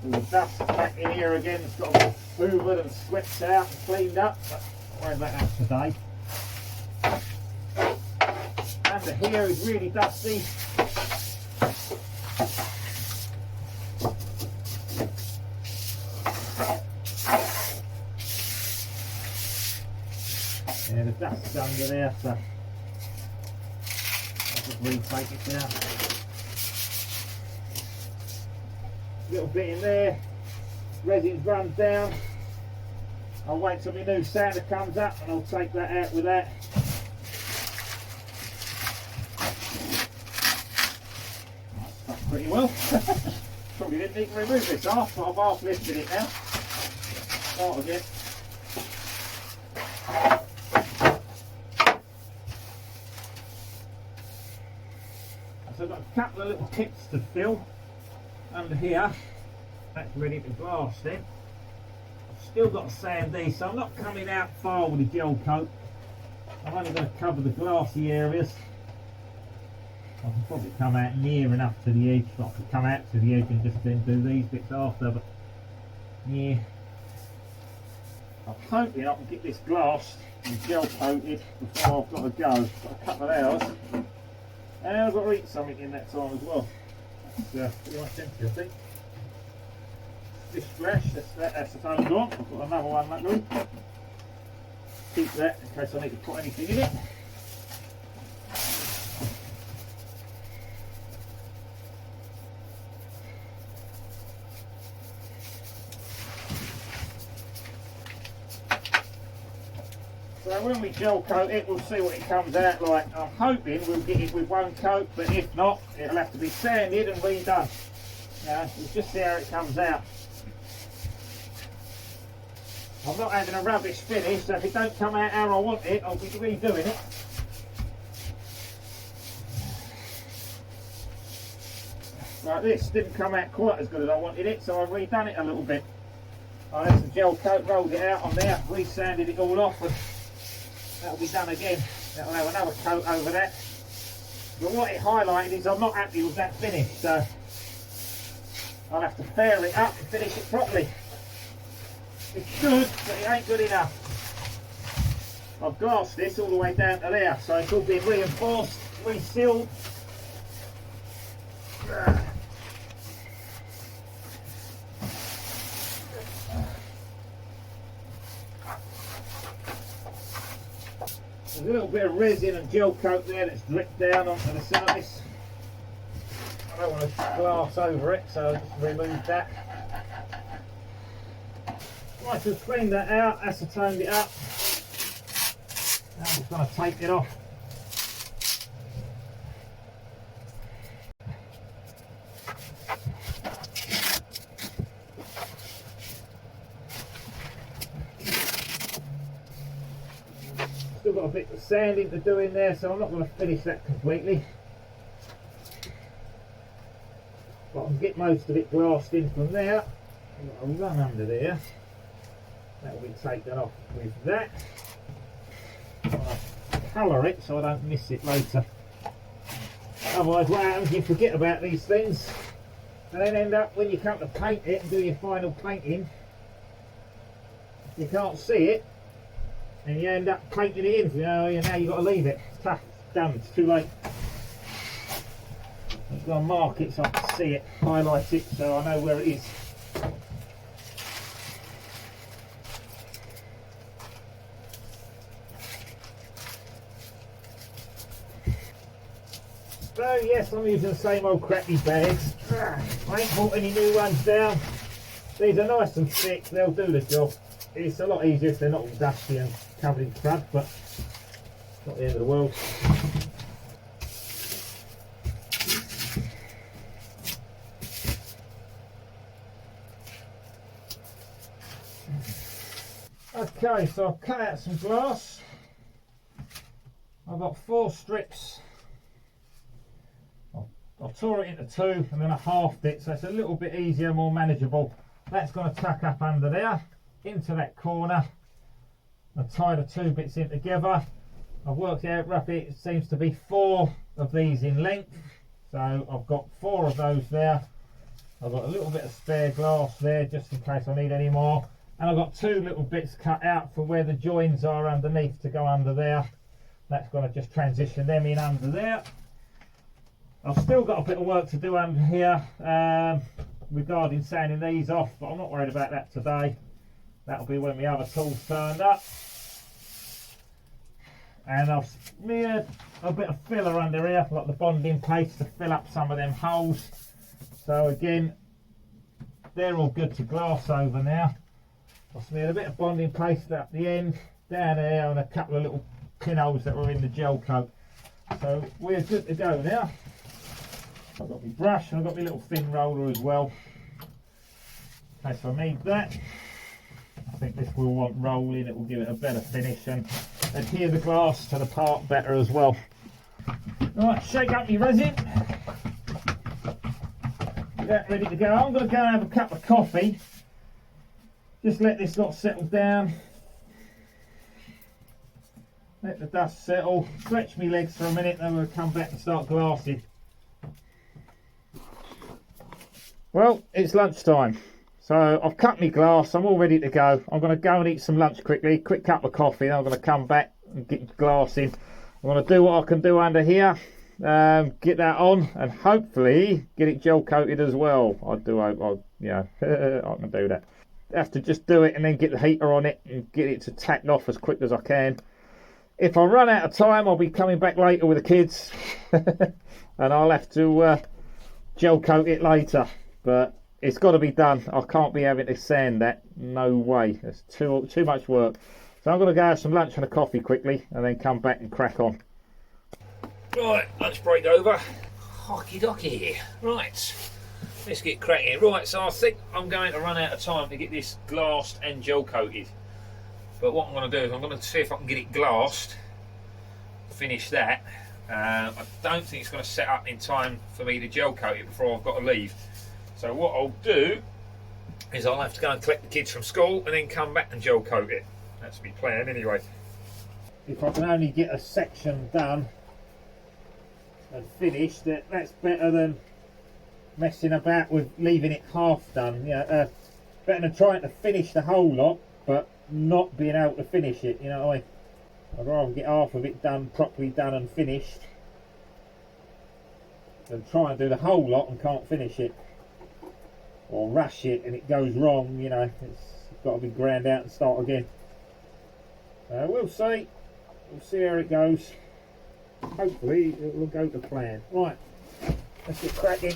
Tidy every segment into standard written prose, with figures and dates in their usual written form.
all the dust back in here again. It's got to be hoovered and swept out and cleaned up, but I'll worry about that today. Under here is really dusty. Yeah, the dust's under there, so I'll just retake it down. A little bit in there, resin's run down. I'll wait till my new sander comes up and I'll take that out with that. That's stuck pretty well. Probably didn't need to remove this half, but I've half lifted it now. Start again. So I've got a couple of little tips to fill under here. That's ready to blast in. I've still got to sand these, so I'm not coming out far with the gel coat. I'm only going to cover the glassy areas. I can probably come out near enough to the edge, so I can come out to the edge and just then do these bits after, but yeah. I'm hoping I can get this glass and gel coated before I've got to go. I've got a couple of hours. And I've got to eat something in that time as well. That's pretty much empty, I think. This flash, that's the phone gone. I've got another one luckily. Keep that in case I need to put anything in it. So when we gel coat it, we'll see what it comes out like. I'm hoping we'll get it with one coat, but if not, it'll have to be sanded and redone. We'll just see how it comes out. I'm not having a rubbish finish, so if it don't come out how I want it, I'll be redoing it. Like this didn't come out quite as good as I wanted it, so I've redone it a little bit. I had some gel coat, rolled it out on there, re-sanded it all off, and that'll be done again. That'll have another coat over that. But what it highlighted is I'm not happy with that finish, so I'll have to fair it up and finish it properly. It's good, but it ain't good enough. I've glassed this all the way down to there, so it's all been reinforced, resealed. There's a little bit of resin and gel coat there that's dripped down onto the surface. I don't want to glass over it, so I'll just remove that. Right, so cleaned that out, acetoned it up. Now I'm just going to take it off. Still got a bit of sanding to do in there, so I'm not going to finish that completely. But I can get most of it glassed in from there. I've got a run under there. That will be taken off with that. I'll colour it so I don't miss it later. Otherwise what happens, you forget about these things and then end up when you come to paint it and do your final painting, you can't see it and you end up painting it in. Now you've got to leave it. It's tough, it's done, it's too late. I've got to mark it so I can see it, highlight it so I know where it is. So yes, I'm using the same old crappy bags. I ain't bought any new ones down. These are nice and thick, they'll do the job. It's a lot easier if they're not all dusty and covered in crud, but it's not the end of the world. Okay, so I've cut out some glass. I've got 4 strips. I've tore it into 2 and then I halved it, so it's a little bit easier, more manageable. That's going to tuck up under there, into that corner. I've tied the 2 bits in together. I've worked out roughly, it seems to be 4 of these in length. So I've got 4 of those there. I've got a little bit of spare glass there just in case I need any more. And I've got two little bits cut out for where the joins are underneath to go under there. That's going to just transition them in under there. I've still got a bit of work to do under here regarding sanding these off, but I'm not worried about that today. That'll be when my other tools turned up. And I've smeared a bit of filler under here, like the bonding paste, to fill up some of them holes. So again, they're all good to glass over now. I've smeared a bit of bonding paste up the end, down there, and a couple of little pinholes that were in the gel coat. So we're good to go now. I've got my brush and I've got my little thin roller as well, in case I need that. I think this will want rolling, it will give it a better finish and adhere the glass to the part better as well. Right, shake up your resin. Get that ready to go. I'm going to go and have a cup of coffee. Just let this lot settle down. Let the dust settle. Stretch my legs for a minute, then we'll come back and start glassing. Well, it's lunchtime. So I've cut my glass, I'm all ready to go. I'm going to go and eat some lunch quickly, quick cup of coffee, then I'm going to come back and get glass in. I'm going to do what I can do under here, get that on, and hopefully get it gel coated as well. I can do that. I have to just do it and then get the heater on it and get it to tacked off as quick as I can. If I run out of time, I'll be coming back later with the kids, and I'll have to gel coat it later, but it's got to be done. I can't be having to sand that. No way. It's too much work. So I'm going to go have some lunch and a coffee quickly and then come back and crack on. Right, lunch break over. Hockey docky. Right, let's get cracking. Right, so I think I'm going to run out of time to get this glassed and gel coated. But what I'm going to do is I'm going to see if I can get it glassed, finish that. I don't think it's going to set up in time for me to gel coat it before I've got to leave. So what I'll do is I'll have to go and collect the kids from school and then come back and gel coat it. That's my plan anyway. If I can only get a section done and finished, that's better than messing about with leaving it half done. Better than trying to finish the whole lot but not being able to finish it, you know what I mean? I'd rather get half of it done, properly done and finished, than try and do the whole lot and can't finish it. Or rush it and it goes wrong, you know, it's got to be ground out and start again. We'll see how it goes. Hopefully it will go to plan. Right, let's get cracking.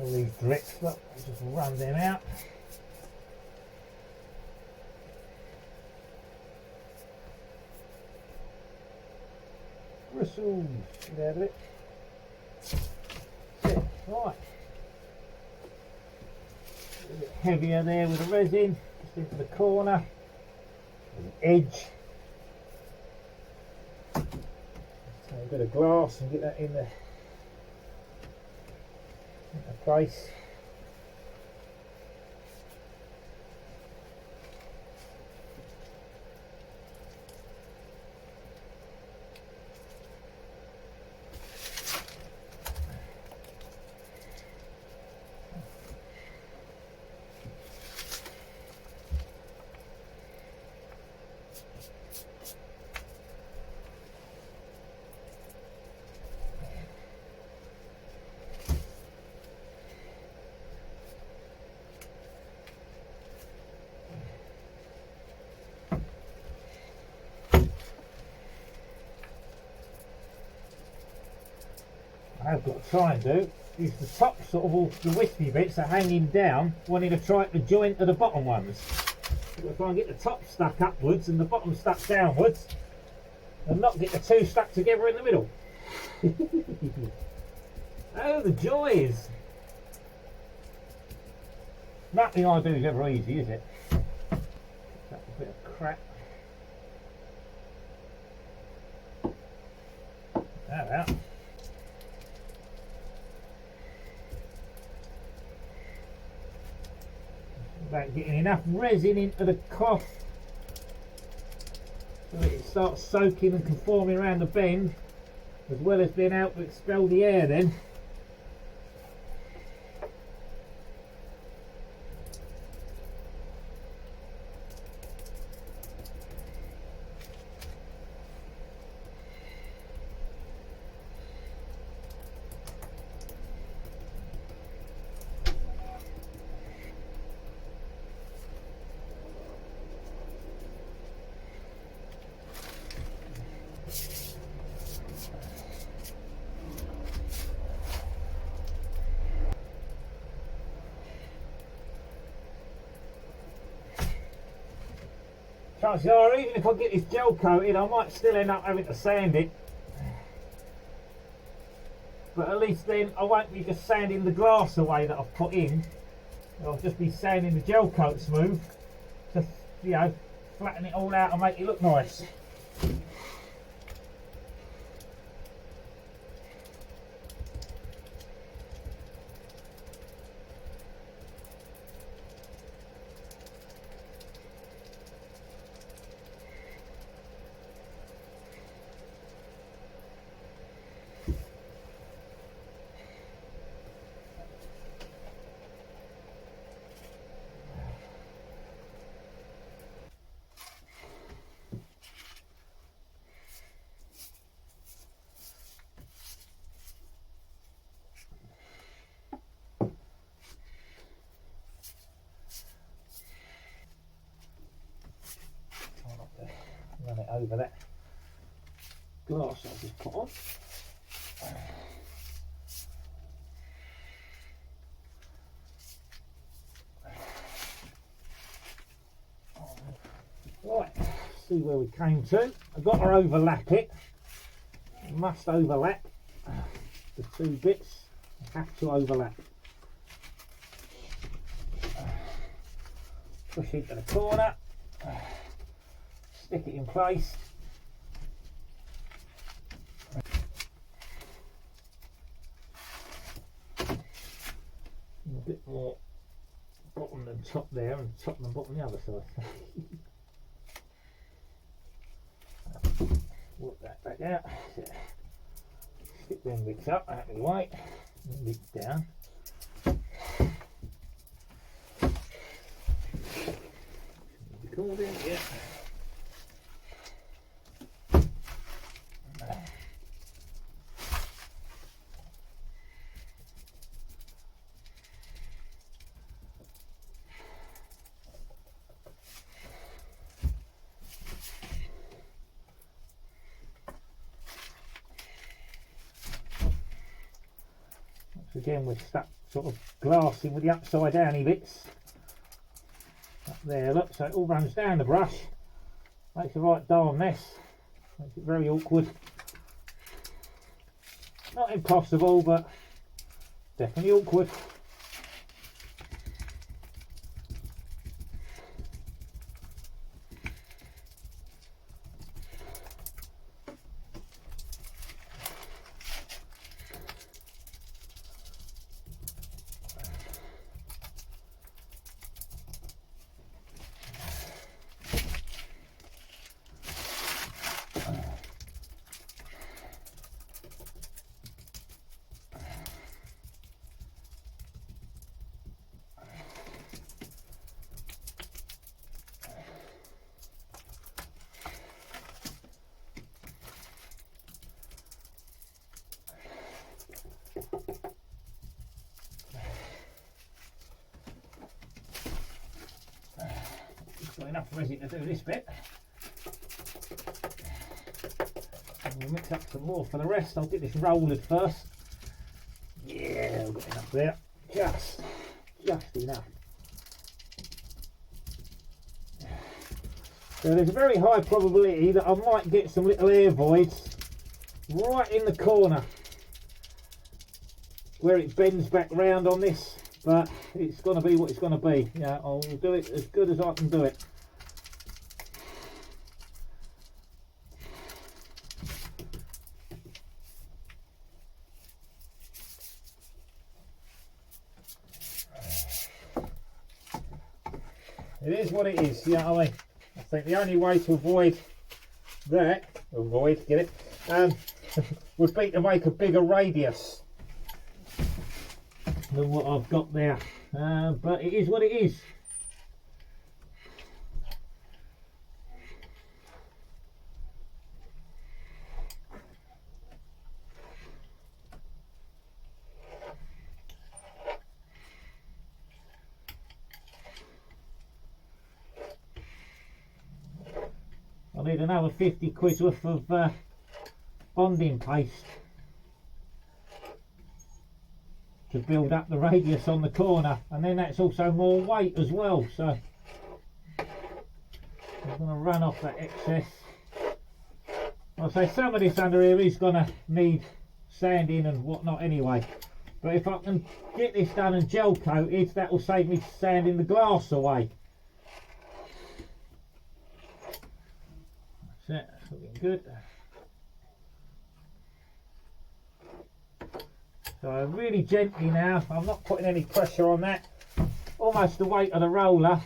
All these drips, look, I'll just run them out. Bristles, get out of it. That's it, right. A bit heavier there with the resin, just into the corner, the edge. So a bit of glass and get that in there. Place. I've got to try and do is the top sort of all the wispy bits are hanging down, wanting to try to join to the bottom ones. If I can get the top stuck upwards and the bottom stuck downwards, and not get the two stuck together in the middle. Oh, the joys! Nothing I do is ever easy, is it? That's a bit of crap. That out. About getting enough resin into the cloth so that it starts soaking and conforming around the bend, as well as being able to expel the air then. Chances are, even if I get this gel coated, I might still end up having to sand it. But at least then I won't be just sanding the glass away that I've put in. I'll just be sanding the gel coat smooth to, you know, flatten it all out and make it look nice. Run it over that glass I just put on. Right, see where we came to. I've got to overlap it. Must overlap. The two bits have to overlap. Push into the corner. Stick it in place. A bit more bottom than top there, and top than bottom the other side. Work that back out. Stick them bits up out of the way. Bits down. Recording, yeah. Again, we're stuck sort of glassing with the upside downy bits up there, look, so it all runs down the brush, makes a right darn mess, makes it very awkward. Not impossible, but definitely awkward. Got enough resin to do this bit. And we'll mix up some more for the rest. I'll get this rolled first. Yeah, I've got enough there. Just enough. So there's a very high probability that I might get some little air voids right in the corner where it bends back round on this, but it's going to be what it's going to be. Yeah, I'll do it as good as I can do it. It is what it is, you know what I mean? I think the only way to avoid that, get it, would be to make a bigger radius than what I've got there. But it is what it is. I need another 50 quid worth of bonding paste to build up the radius on the corner, and then that's also more weight as well, so I'm going to run off that excess. I'll say some of this under here is going to need sanding and whatnot anyway, but if I can get this done and gel coated, that will save me sanding the glass away. That's looking good. So really gently now, I'm not putting any pressure on that, almost the weight of the roller.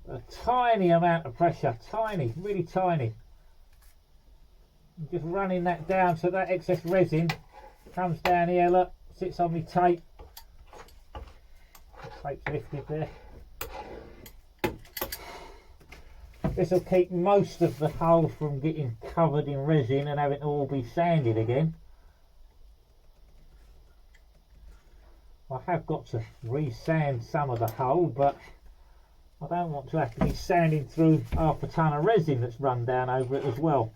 A tiny amount of pressure, tiny, really tiny. I'm just running that down so that excess resin comes down here, look, sits on my tape. The tape's lifted there. This will keep most of the hull from getting covered in resin and having to all be sanded again. I have got to re-sand some of the hull, but I don't want to have to be sanding through half a ton of resin that's run down over it as well.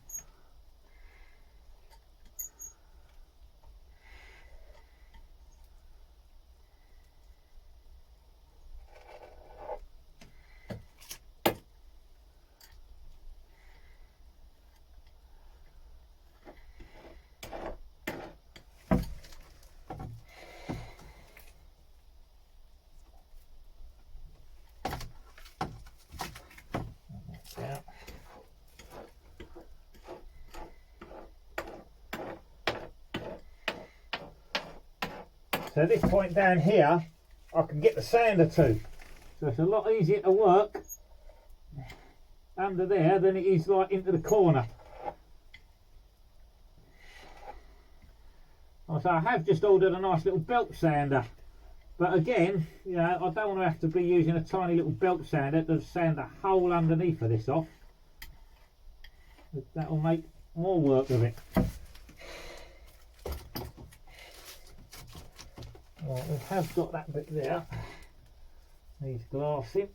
So at this point down here, I can get the sander to. So it's a lot easier to work under there than it is like into the corner. So I have just ordered a nice little belt sander. But again, you know, I don't want to have to be using a tiny little belt sander to sand the whole underneath of this off. That will make more work of it. Right, we have got that bit there. Needs glassing.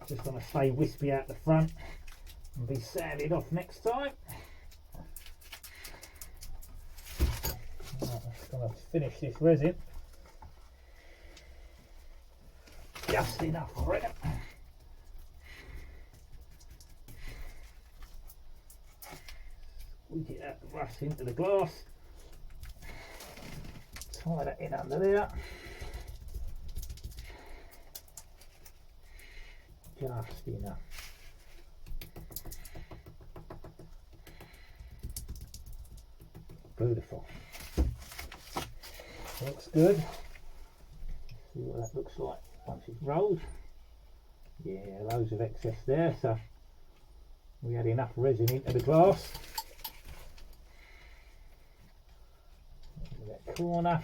Just going to stay wispy out the front and be sanded off next time. Right, I'm just going to finish this resin. Just enough, I reckon. Squeeze it out the rust into the glass. Tie that in under there. Just enough. Beautiful. Looks good. See what that looks like once it's rolled. Yeah, loads of excess there, so we had enough resin into the glass. Into that corner.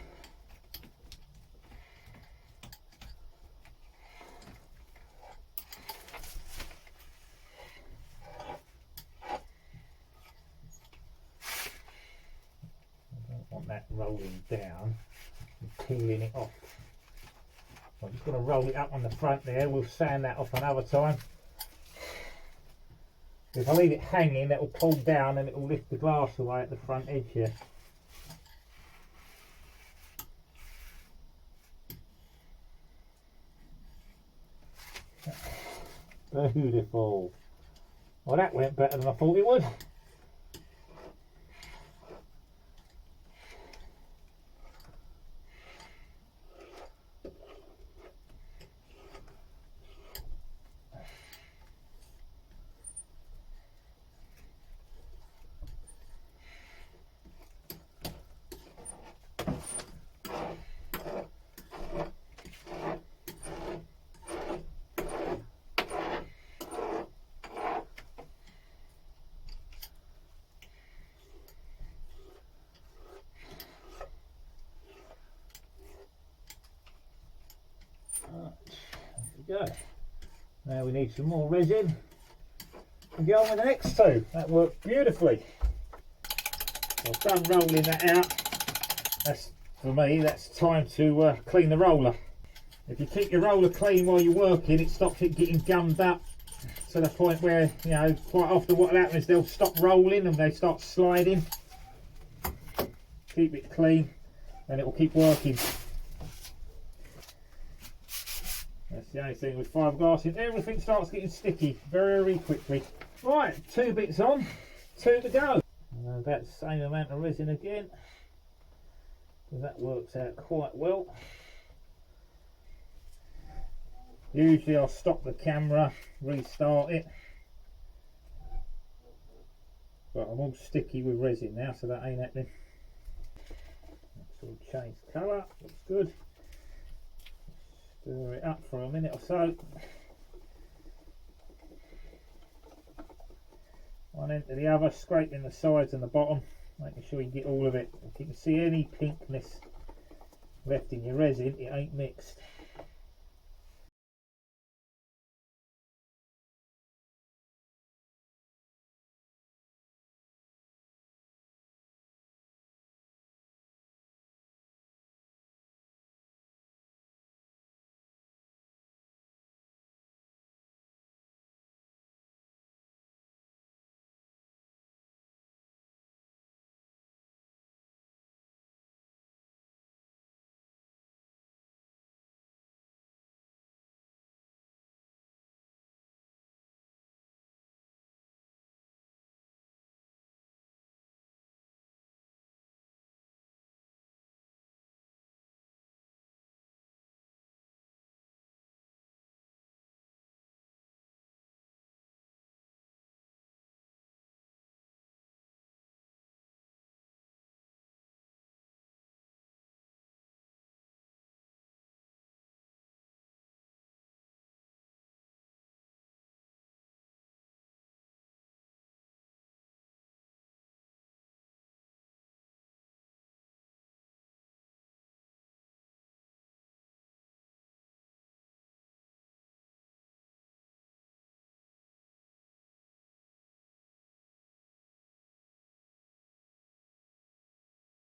rolling down and peeling it off. I'm just going to roll it up on the front there. We'll sand that off another time. If I leave it hanging, it will pull down and it will lift the glass away at the front edge here. Beautiful. Well, that went better than I thought it would. Go. Now we need some more resin and go on with the next two. That worked beautifully. I've done rolling that out. That's, for me, that's time to clean the roller. If you keep your roller clean while you're working, it stops it getting gummed up to the point where, you know, quite often what will happen is they'll stop rolling and they start sliding. Keep it clean and it will keep working. That's the only thing with fiberglass, everything starts getting sticky very quickly. Right, 2 bits on, 2 to go. And about the same amount of resin again, because that works out quite well. Usually I'll stop the camera, restart it, but I'm all sticky with resin now, so that ain't happening. That's all changed colour, looks good. Stir it up for a minute or so. One end to the other, scraping the sides and the bottom, making sure you get all of it. If you can see any pinkness left in your resin, it ain't mixed.